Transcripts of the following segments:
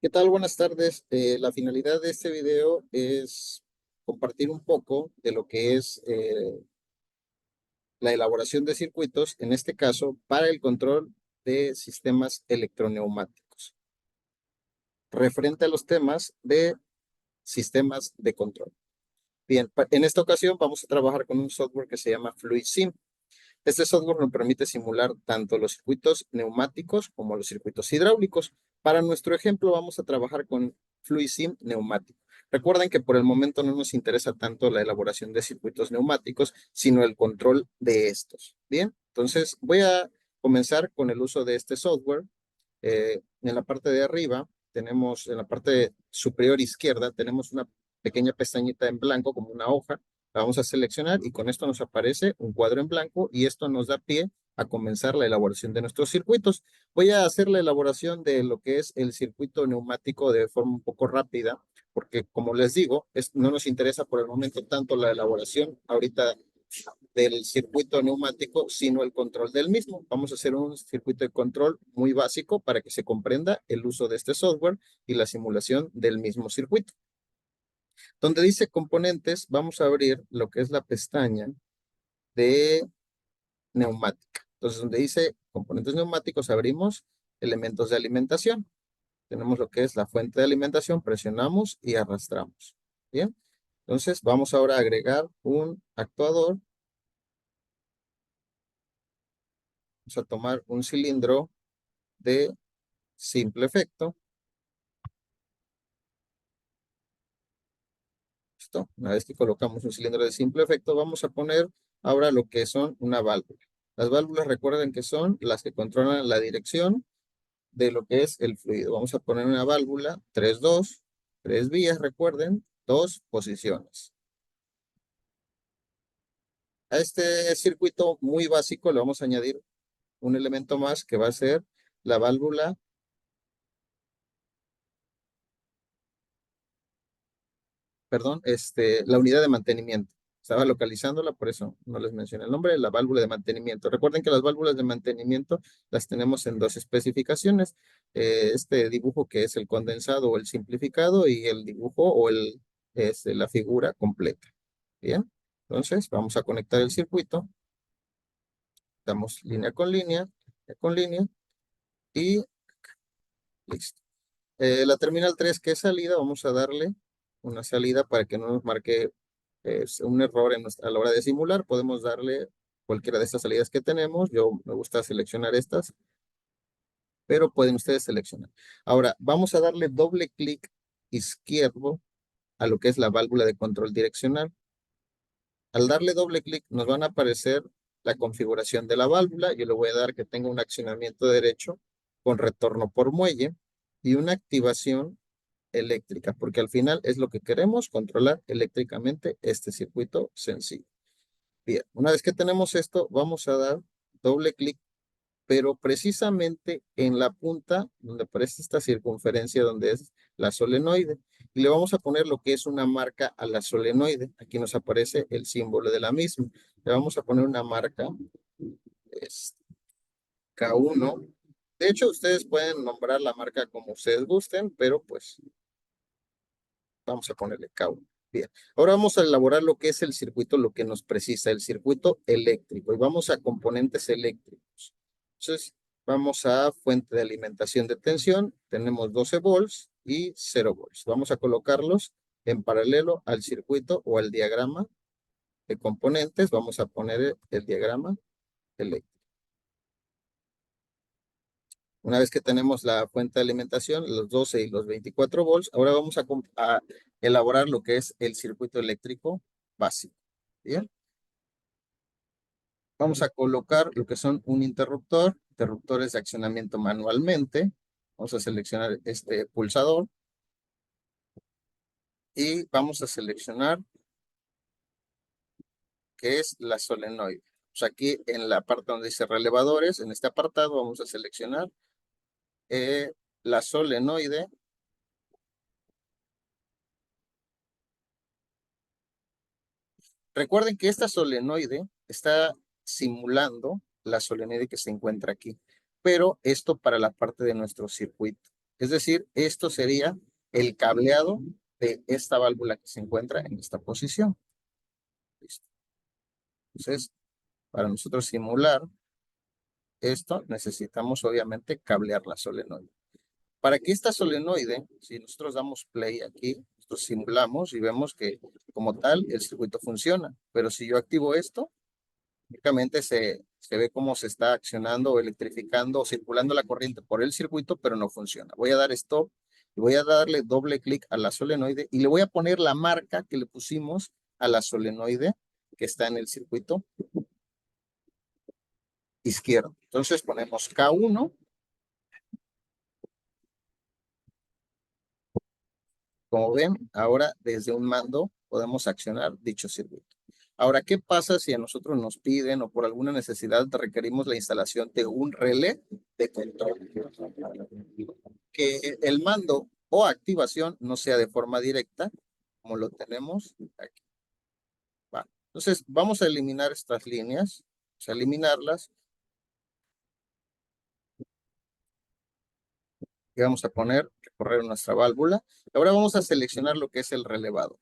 ¿Qué tal? Buenas tardes. La finalidad de este video es compartir un poco de lo que es la elaboración de circuitos, en este caso, para el control de sistemas electroneumáticos, referente a los temas de sistemas de control. Bien, en esta ocasión vamos a trabajar con un software que se llama FluidSim. Este software nos permite simular tanto los circuitos neumáticos como los circuitos hidráulicos. Para nuestro ejemplo vamos a trabajar con FluidSim neumático. Recuerden que por el momento no nos interesa tanto la elaboración de circuitos neumáticos, sino el control de estos. Bien, entonces voy a comenzar con el uso de este software. En la parte de arriba tenemos, en la parte superior izquierda, tenemos una pequeña pestañita en blanco como una hoja. La vamos a seleccionar y con esto nos aparece un cuadro en blanco y esto nos da pie a comenzar la elaboración de nuestros circuitos. Voy a hacer la elaboración de lo que es el circuito neumático de forma un poco rápida, porque como les digo, no nos interesa por el momento tanto la elaboración ahorita del circuito neumático, sino el control del mismo. Vamos a hacer un circuito de control muy básico para que se comprenda el uso de este software y la simulación del mismo circuito. Donde dice componentes, vamos a abrir lo que es la pestaña de neumática. Entonces, donde dice componentes neumáticos, abrimos elementos de alimentación. Tenemos lo que es la fuente de alimentación, presionamos y arrastramos. Bien, entonces vamos ahora a agregar un actuador. Vamos a tomar un cilindro de simple efecto. ¿Listo? Una vez que colocamos un cilindro de simple efecto, vamos a poner ahora lo que son una válvula. Las válvulas, recuerden que son las que controlan la dirección de lo que es el fluido. Vamos a poner una válvula 3-2, 3 vías, recuerden, 2 posiciones. A este circuito muy básico le vamos a añadir un elemento más que va a ser la válvula, perdón, la unidad de mantenimiento. Estaba localizándola, por eso no les mencioné el nombre, la válvula de mantenimiento. Recuerden que las válvulas de mantenimiento las tenemos en dos especificaciones. Este dibujo que es el condensado o el simplificado y el dibujo o la figura completa. Bien, entonces vamos a conectar el circuito. Damos línea con línea y listo. La terminal 3 que es salida, vamos a darle una salida para que no nos marque un error a la hora de simular. Podemos darle cualquiera de estas salidas que tenemos. Yo me gusta seleccionar estas, pero pueden ustedes seleccionar. Ahora, vamos a darle doble clic izquierdo a lo que es la válvula de control direccional. Al darle doble clic nos van a aparecer la configuración de la válvula. Yo le voy a dar que tenga un accionamiento derecho con retorno por muelle y una activación eléctrica, porque al final es lo que queremos, controlar eléctricamente este circuito sencillo. Bien, una vez que tenemos esto, vamos a dar doble clic, pero precisamente en la punta donde aparece esta circunferencia donde es la solenoide. Y le vamos a poner lo que es una marca a la solenoide. Aquí nos aparece el símbolo de la misma. Le vamos a poner una marca, es K1. De hecho, ustedes pueden nombrar la marca como ustedes gusten, pero pues vamos a ponerle K1. Bien, ahora vamos a elaborar lo que es el circuito, lo que nos precisa, el circuito eléctrico. Y vamos a componentes eléctricos. Entonces, vamos a fuente de alimentación de tensión. Tenemos 12 volts y 0 volts. Vamos a colocarlos en paralelo al circuito o al diagrama de componentes. Vamos a poner el diagrama eléctrico. Una vez que tenemos la fuente de alimentación, los 12 y los 24 volts, ahora vamos a elaborar lo que es el circuito eléctrico básico. Bien. Vamos a colocar lo que son un interruptores de accionamiento manualmente. Vamos a seleccionar este pulsador y vamos a seleccionar que es la solenoide. Pues aquí en la parte donde dice relevadores, en este apartado vamos a seleccionar la solenoide. Recuerden que esta solenoide está simulando la solenoide que se encuentra aquí, pero esto para la parte de nuestro circuito. Es decir, esto sería el cableado de esta válvula que se encuentra en esta posición. Listo. Entonces, para nosotros simular esto, necesitamos obviamente cablear la solenoide. Para que esta solenoide, si nosotros damos play aquí, nosotros simulamos y vemos que como tal el circuito funciona. Pero si yo activo esto, únicamente se ve cómo se está accionando o electrificando o circulando la corriente por el circuito, pero no funciona. Voy a dar stop y voy a darle doble clic a la solenoide y le voy a poner la marca que le pusimos a la solenoide que está en el circuito izquierdo. Entonces ponemos K1. Como ven, ahora desde un mando podemos accionar dicho circuito. Ahora, ¿qué pasa si a nosotros nos piden o por alguna necesidad requerimos la instalación de un relé de control? Que el mando o activación no sea de forma directa, como lo tenemos aquí. Va. Entonces, vamos a eliminar estas líneas, vamos a eliminarlas y vamos a recorrer nuestra válvula. Ahora vamos a seleccionar lo que es el relevado.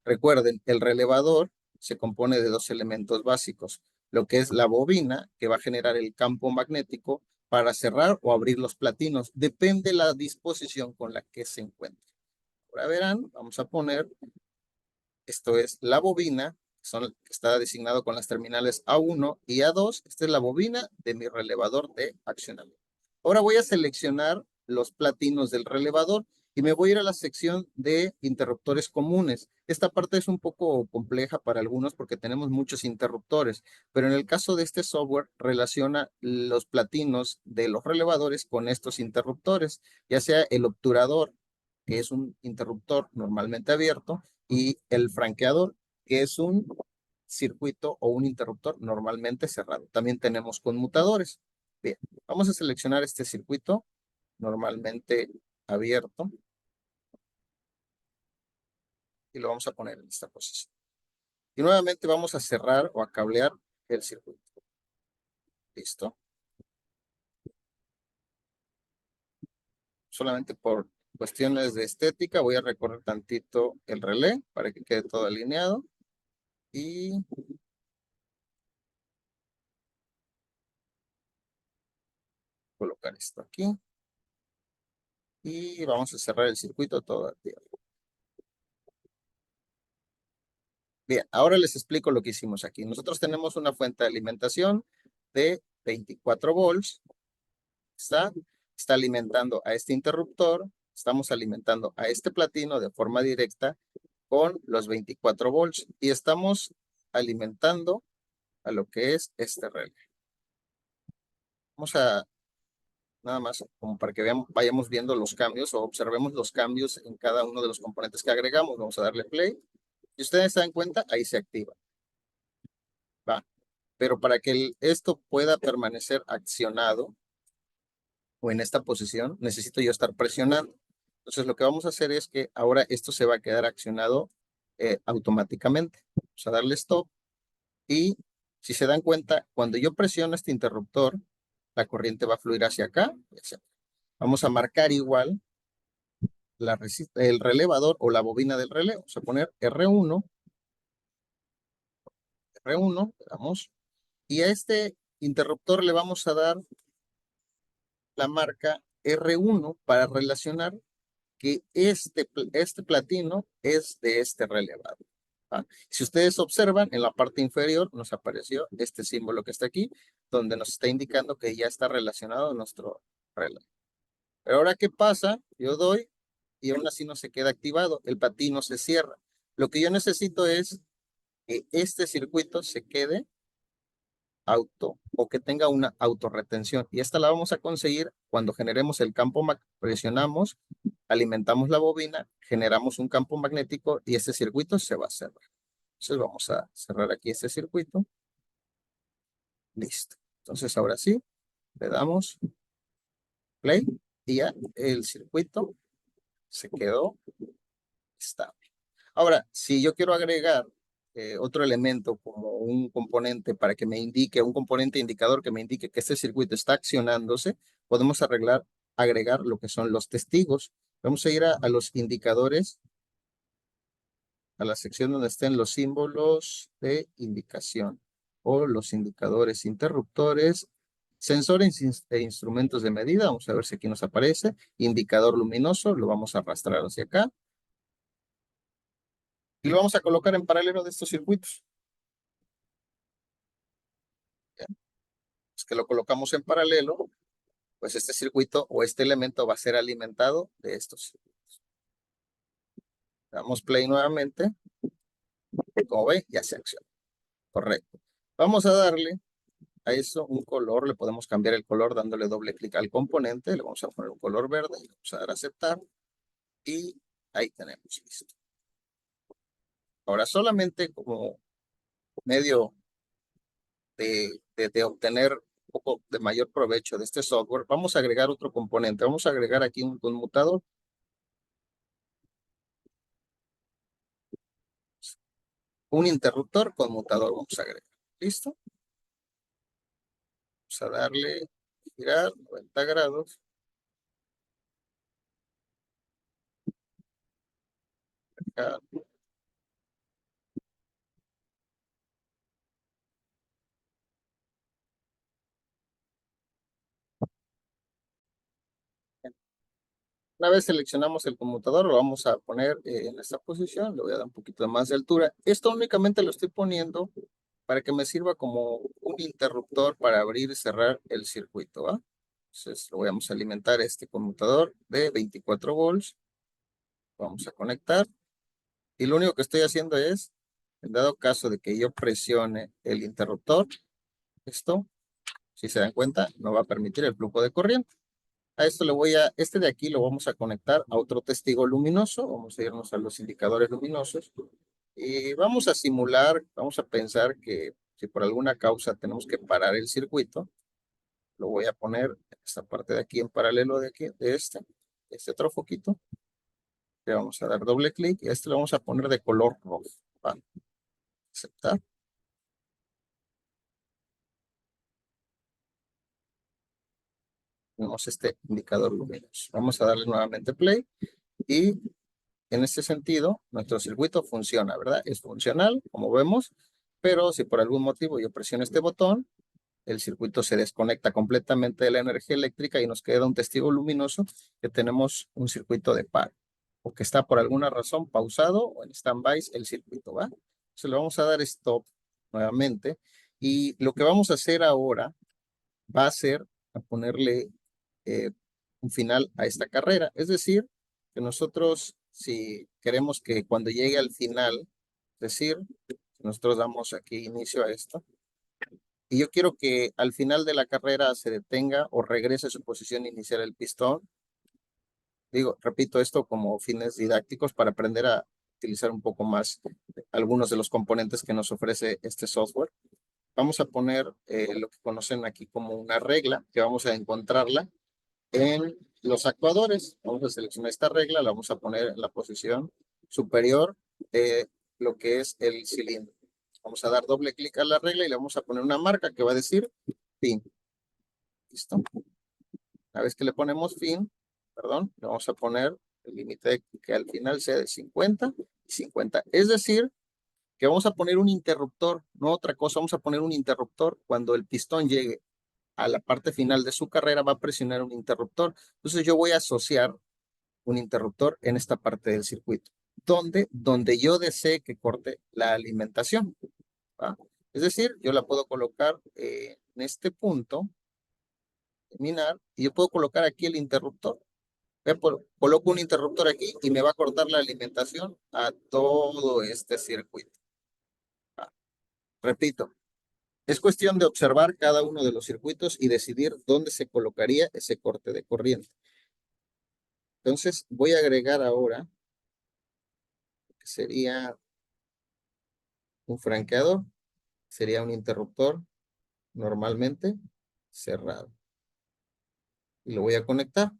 Recuerden, el relevador se compone de dos elementos básicos, lo que es la bobina, que va a generar el campo magnético para cerrar o abrir los platinos. Depende la disposición con la que se encuentre. Ahora verán, vamos a poner, esto es la bobina, que está designado con las terminales A1 y A2. Esta es la bobina de mi relevador de accionamiento. Ahora voy a seleccionar los platinos del relevador y me voy a ir a la sección de interruptores comunes. Esta parte es un poco compleja para algunos porque tenemos muchos interruptores, pero en el caso de este software relaciona los platinos de los relevadores con estos interruptores, ya sea el obturador, que es un interruptor normalmente abierto, y el franqueador, que es un circuito o un interruptor normalmente cerrado. También tenemos conmutadores. Bien, vamos a seleccionar este circuito normalmente abierto y lo vamos a poner en esta posición. Y nuevamente vamos a cerrar o a cablear el circuito. Listo. Solamente por cuestiones de estética voy a recorrer tantito el relé para que quede todo alineado. Y colocar esto aquí. Y vamos a cerrar el circuito todo el tiempo. Bien, ahora les explico lo que hicimos aquí. Nosotros tenemos una fuente de alimentación de 24 volts. Está alimentando a este interruptor. Estamos alimentando a este platino de forma directa con los 24 volts. Y estamos alimentando a lo que es este relé. Vamos a, nada más, como para que vayamos viendo los cambios o observemos los cambios en cada uno de los componentes que agregamos. Vamos a darle play. Si ustedes se dan cuenta, ahí se activa. Va. Pero para que esto pueda permanecer accionado o en esta posición, necesito yo estar presionando. Entonces, lo que vamos a hacer es que ahora esto se va a quedar accionado automáticamente. Vamos a darle stop y si se dan cuenta, cuando yo presiono este interruptor, la corriente va a fluir hacia acá y hacia acá. Vamos a marcar igual el relevador o la bobina del relé. Vamos a poner R1, R1, vamos. Y a este interruptor le vamos a dar la marca R1 para relacionar que este platino es de este relevado. ¿Va? Si ustedes observan, en la parte inferior nos apareció este símbolo que está aquí, donde nos está indicando que ya está relacionado nuestro relé. Pero ahora, ¿qué pasa? Yo doy y aún así no se queda activado, el platino se cierra. Lo que yo necesito es que este circuito se quede o que tenga una autorretención. Y esta la vamos a conseguir cuando generemos el campo, presionamos, alimentamos la bobina, generamos un campo magnético y este circuito se va a cerrar. Entonces vamos a cerrar aquí este circuito. Listo. Entonces ahora sí, le damos play y ya el circuito se quedó estable. Ahora, si yo quiero agregar otro elemento como un componente para que me indique, un componente indicador que me indique que este circuito está accionándose, podemos agregar lo que son los testigos. Vamos a ir a los indicadores, a la sección donde estén los símbolos de indicación o los indicadores interruptores, sensores e instrumentos de medida. Vamos a ver si aquí nos aparece. Indicador luminoso, lo vamos a arrastrar hacia acá. Y lo vamos a colocar en paralelo de estos circuitos. ¿Ya? Pues que lo colocamos en paralelo, pues este circuito o este elemento va a ser alimentado de estos. Damos play nuevamente. Como ven, ya se acciona. Correcto. Vamos a darle a eso un color. Le podemos cambiar el color dándole doble clic al componente. Le vamos a poner un color verde y le vamos a dar a aceptar. Y ahí tenemos listo. Ahora solamente como medio de obtener un poco de mayor provecho de este software, vamos a agregar otro componente. Vamos a agregar aquí un conmutador. Un interruptor conmutador vamos a agregar. ¿Listo? Vamos a darle, girar 90 grados. Acá. Una vez seleccionamos el conmutador, lo vamos a poner en esta posición. Le voy a dar un poquito más de altura. Esto únicamente lo estoy poniendo para que me sirva como un interruptor para abrir y cerrar el circuito, ¿va? Entonces, lo vamos a alimentar este conmutador de 24 volts. Vamos a conectar. Y lo único que estoy haciendo es, en dado caso de que yo presione el interruptor, esto, si se dan cuenta, no va a permitir el flujo de corriente. A esto le voy a, este de aquí lo vamos a conectar a otro testigo luminoso. Vamos a irnos a los indicadores luminosos. Y vamos a simular, vamos a pensar que si por alguna causa tenemos que parar el circuito, lo voy a poner en esta parte de aquí en paralelo de aquí, de este otro foquito. Le vamos a dar doble clic y a este lo vamos a poner de color rojo. Vale. Aceptar. Tenemos este indicador luminoso. Vamos a darle nuevamente play y en este sentido nuestro circuito funciona, ¿verdad? Es funcional, como vemos, pero si por algún motivo yo presiono este botón, el circuito se desconecta completamente de la energía eléctrica y nos queda un testigo luminoso que tenemos un circuito de paro o que está por alguna razón pausado o en stand-by el circuito, ¿va? Entonces le vamos a dar stop nuevamente y lo que vamos a hacer ahora va a ser a ponerle un final a esta carrera. Es decir, que nosotros si queremos que cuando llegue al final, es decir, nosotros damos aquí inicio a esto, y yo quiero que al final de la carrera se detenga o regrese a su posición inicial el pistón. Digo, repito esto como fines didácticos para aprender a utilizar un poco más algunos de los componentes que nos ofrece este software. Vamos a poner lo que conocen aquí como una regla, que vamos a encontrarla en los actuadores. Vamos a seleccionar esta regla, la vamos a poner en la posición superior de lo que es el cilindro. Vamos a dar doble clic a la regla y le vamos a poner una marca que va a decir fin. ¿Listo? Una vez que le ponemos fin, perdón, le vamos a poner el límite que al final sea de 50 y 50. Es decir, que vamos a poner un interruptor, no otra cosa, vamos a poner un interruptor cuando el pistón llegue a la parte final de su carrera, va a presionar un interruptor. Entonces yo voy a asociar un interruptor en esta parte del circuito, donde yo desee que corte la alimentación, ¿va? Es decir, yo la puedo colocar en este punto, terminar, y yo puedo colocar aquí el interruptor. Coloco un interruptor aquí y me va a cortar la alimentación a todo este circuito. ¿Va? Repito, es cuestión de observar cada uno de los circuitos y decidir dónde se colocaría ese corte de corriente. Entonces voy a agregar ahora, que sería un franqueador, sería un interruptor normalmente cerrado. Y lo voy a conectar.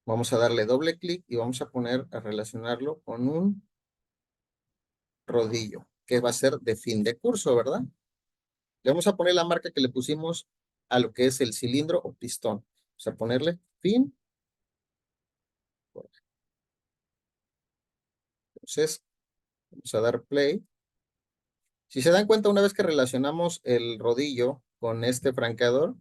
Vamos a darle doble clic y vamos a poner a relacionarlo con un rodillo, que va a ser de fin de curso, ¿verdad? Le vamos a poner la marca que le pusimos a lo que es el cilindro o pistón. Vamos a ponerle fin. Entonces, vamos a dar play. Si se dan cuenta, una vez que relacionamos el rodillo con este franqueador,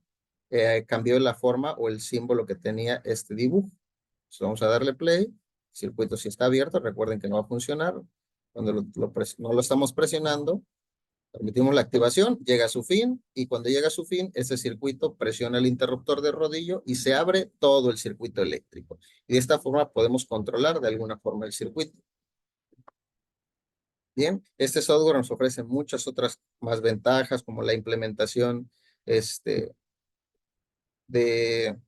cambió la forma o el símbolo que tenía este dibujo. Entonces, vamos a darle play. El circuito si está abierto, recuerden que no va a funcionar. Cuando no lo estamos presionando, permitimos la activación, llega a su fin y cuando llega a su fin, ese circuito presiona el interruptor de rodillo y se abre todo el circuito eléctrico. Y de esta forma podemos controlar de alguna forma el circuito. Bien, este software nos ofrece muchas otras más ventajas como la implementación este, de,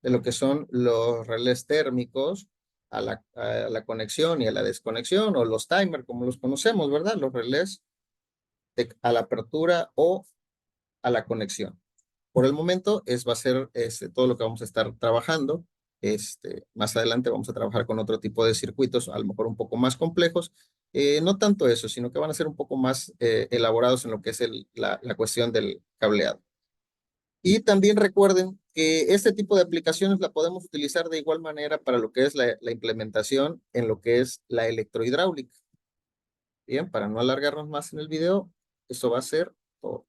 de lo que son los relés térmicos a la conexión y a la desconexión o los timers como los conocemos, ¿verdad? Los relés a la apertura o a la conexión. Por el momento va a ser todo lo que vamos a estar trabajando. Más adelante vamos a trabajar con otro tipo de circuitos, a lo mejor un poco más complejos. No tanto eso, sino que van a ser un poco más elaborados en lo que es la cuestión del cableado. Y también recuerden que este tipo de aplicaciones la podemos utilizar de igual manera para lo que es la implementación en lo que es la electrohidráulica. Bien, para no alargarnos más en el video, eso va a ser todo.